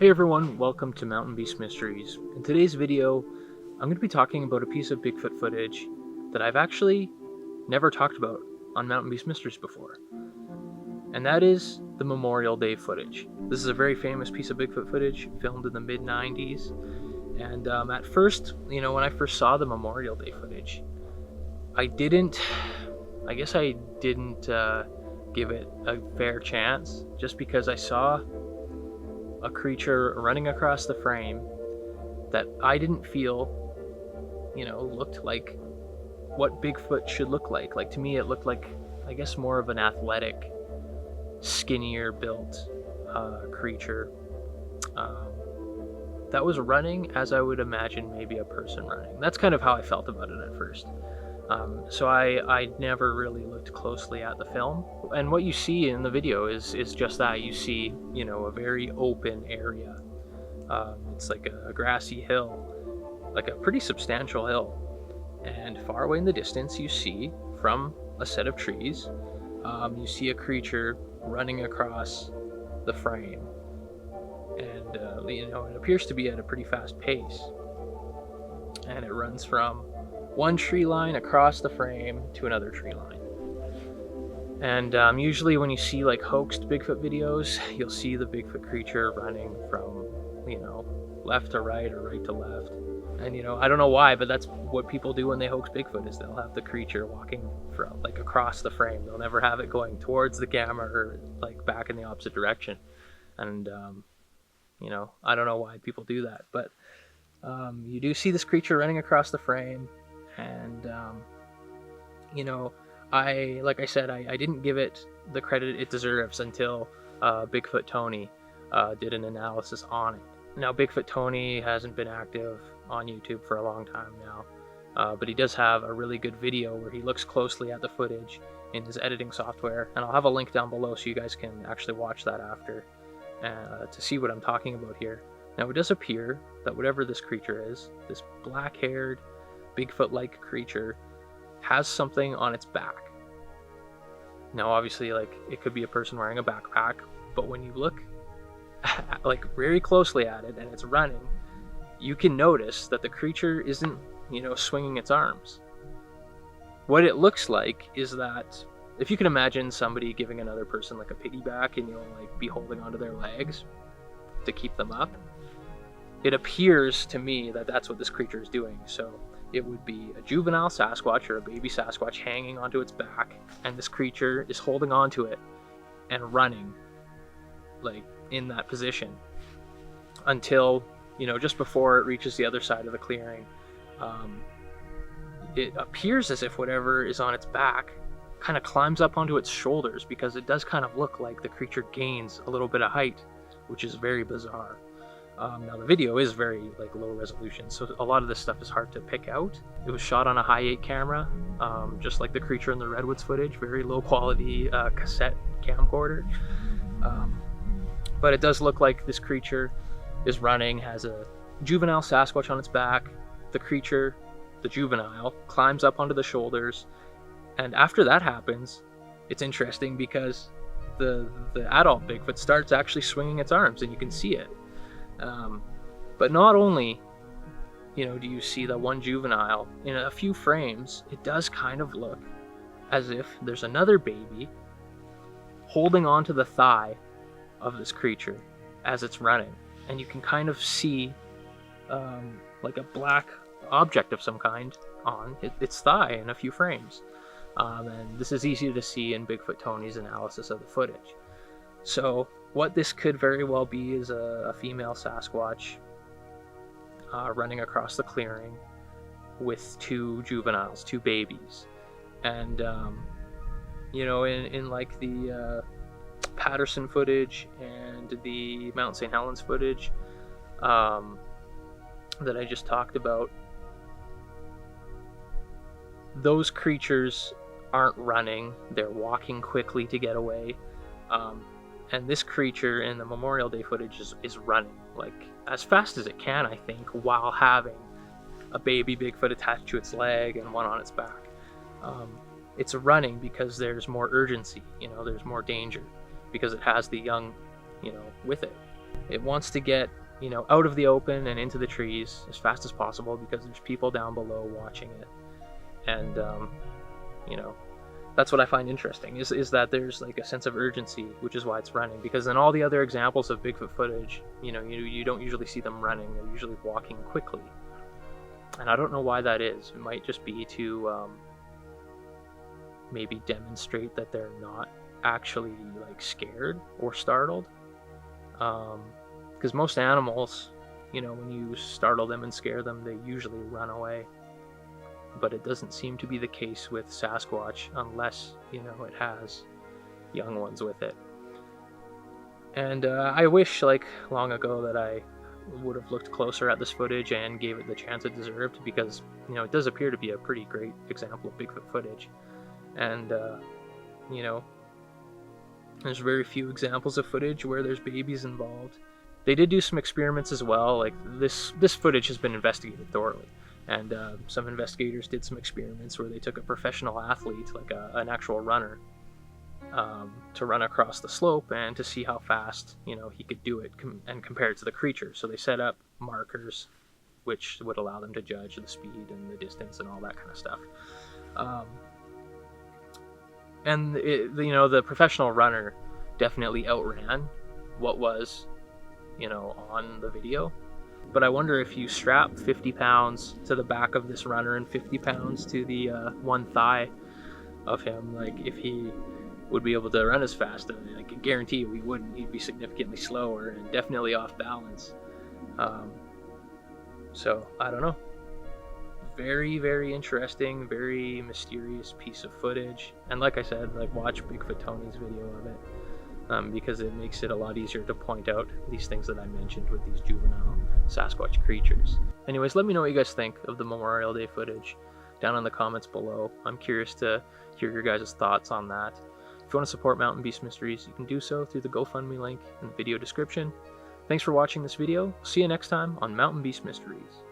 Hey everyone, welcome to Mountain Beast Mysteries. In today's video, I'm going to be talking about a piece of Bigfoot footage that I've actually never talked about on Mountain Beast Mysteries before. And that is the Memorial Day footage. This is a very famous piece of Bigfoot footage filmed in the mid-90s. And at first, when I first saw the Memorial Day footage, I didn't give it a fair chance just because I saw a creature running across the frame that I didn't feel, looked like what Bigfoot should look like. Like, to me, it looked like, I guess, more of an athletic, skinnier built creature that was running as I would imagine maybe a person running. That's kind of how I felt about it at first. So I never really looked closely at the film. And what you see in the video is just that. You see, a very open area. It's like a grassy hill, like a pretty substantial hill. And far away in the distance, you see, from a set of trees, you see a creature running across the frame. And, it appears to be at a pretty fast pace. And it runs from one tree line across the frame to another tree line. And usually when you see like hoaxed Bigfoot videos, you'll see the Bigfoot creature running from, left to right or right to left. And, I don't know why, but that's what people do when they hoax Bigfoot, is they'll have the creature walking from, like, across the frame. They'll never have it going towards the camera or like back in the opposite direction. And, I don't know why people do that, but you do see this creature running across the frame. And, like I said, I didn't give it the credit it deserves until Bigfoot Tony did an analysis on it. Now, Bigfoot Tony hasn't been active on YouTube for a long time now, but he does have a really good video where he looks closely at the footage in his editing software, and I'll have a link down below so you guys can actually watch that after to see what I'm talking about here. Now, it does appear that whatever this creature is, this black-haired, Bigfoot-like creature, has something on its back. Now, obviously, like, it could be a person wearing a backpack, but when you look like very closely at it and it's running, you can notice that the creature isn't, swinging its arms. What it looks like is that, if you can imagine somebody giving another person like a piggyback and you'll like be holding onto their legs to keep them up, it appears to me that that's what this creature is doing. So it would be a juvenile Sasquatch or a baby Sasquatch hanging onto its back, and this creature is holding onto it and running, like, in that position until, just before it reaches the other side of the clearing. It appears as if whatever is on its back kind of climbs up onto its shoulders, because it does kind of look like the creature gains a little bit of height, which is very bizarre. Now, the video is very low resolution, so a lot of this stuff is hard to pick out. It was shot on a high-8 camera, just like the creature in the Redwoods footage, very low-quality cassette camcorder. But it does look like this creature is running, has a juvenile Sasquatch on its back. The creature, the juvenile, climbs up onto the shoulders, and after that happens, it's interesting because the adult Bigfoot starts actually swinging its arms, and you can see it. But not only, do you see the one juvenile, in a few frames, it does kind of look as if there's another baby holding onto the thigh of this creature as it's running. And you can kind of see like a black object of some kind on its thigh in a few frames. And this is easy to see in Bigfoot Tony's analysis of the footage. So what this could very well be is a female Sasquatch running across the clearing with two juveniles, two babies. And, in like the Patterson footage and the Mount St. Helens footage that I just talked about, those creatures aren't running, they're walking quickly to get away. And this creature in the Memorial Day footage is running, like, as fast as it can, I think, while having a baby Bigfoot attached to its leg and one on its back. It's running because there's more urgency, there's more danger, because it has the young, with it. It wants to get, out of the open and into the trees as fast as possible because there's people down below watching it. And, that's what I find interesting, is that there's like a sense of urgency, which is why it's running. Because in all the other examples of Bigfoot footage, you don't usually see them running. They're usually walking quickly. And I don't know why that is. It might just be to maybe demonstrate that they're not actually like scared or startled. Because most animals, when you startle them and scare them, they usually run away. But it doesn't seem to be the case with Sasquatch unless, it has young ones with it. And I wish, like, long ago that I would have looked closer at this footage and gave it the chance it deserved, because, it does appear to be a pretty great example of Bigfoot footage. And, there's very few examples of footage where there's babies involved. They did do some experiments as well. Like, this footage has been investigated thoroughly. And some investigators did some experiments where they took a professional athlete, like an actual runner, to run across the slope and to see how fast, he could do it and compare it to the creature. So they set up markers which would allow them to judge the speed and the distance and all that kind of stuff. And the professional runner definitely outran what was, on the video. But I wonder if you strap 50 pounds to the back of this runner and 50 pounds to the one thigh of him, like, if he would be able to run as fast. I can guarantee you he wouldn't. He'd be significantly slower and definitely off balance. So, I don't know. Very, very interesting, very mysterious piece of footage. And like I said, like, watch Bigfoot Tony's video of it. Because it makes it a lot easier to point out these things that I mentioned with these juvenile Sasquatch creatures. Anyways, let me know what you guys think of the Memorial Day footage down in the comments below. I'm curious to hear your guys' thoughts on that. If you want to support Mountain Beast Mysteries, you can do so through the GoFundMe link in the video description. Thanks for watching this video. See you next time on Mountain Beast Mysteries.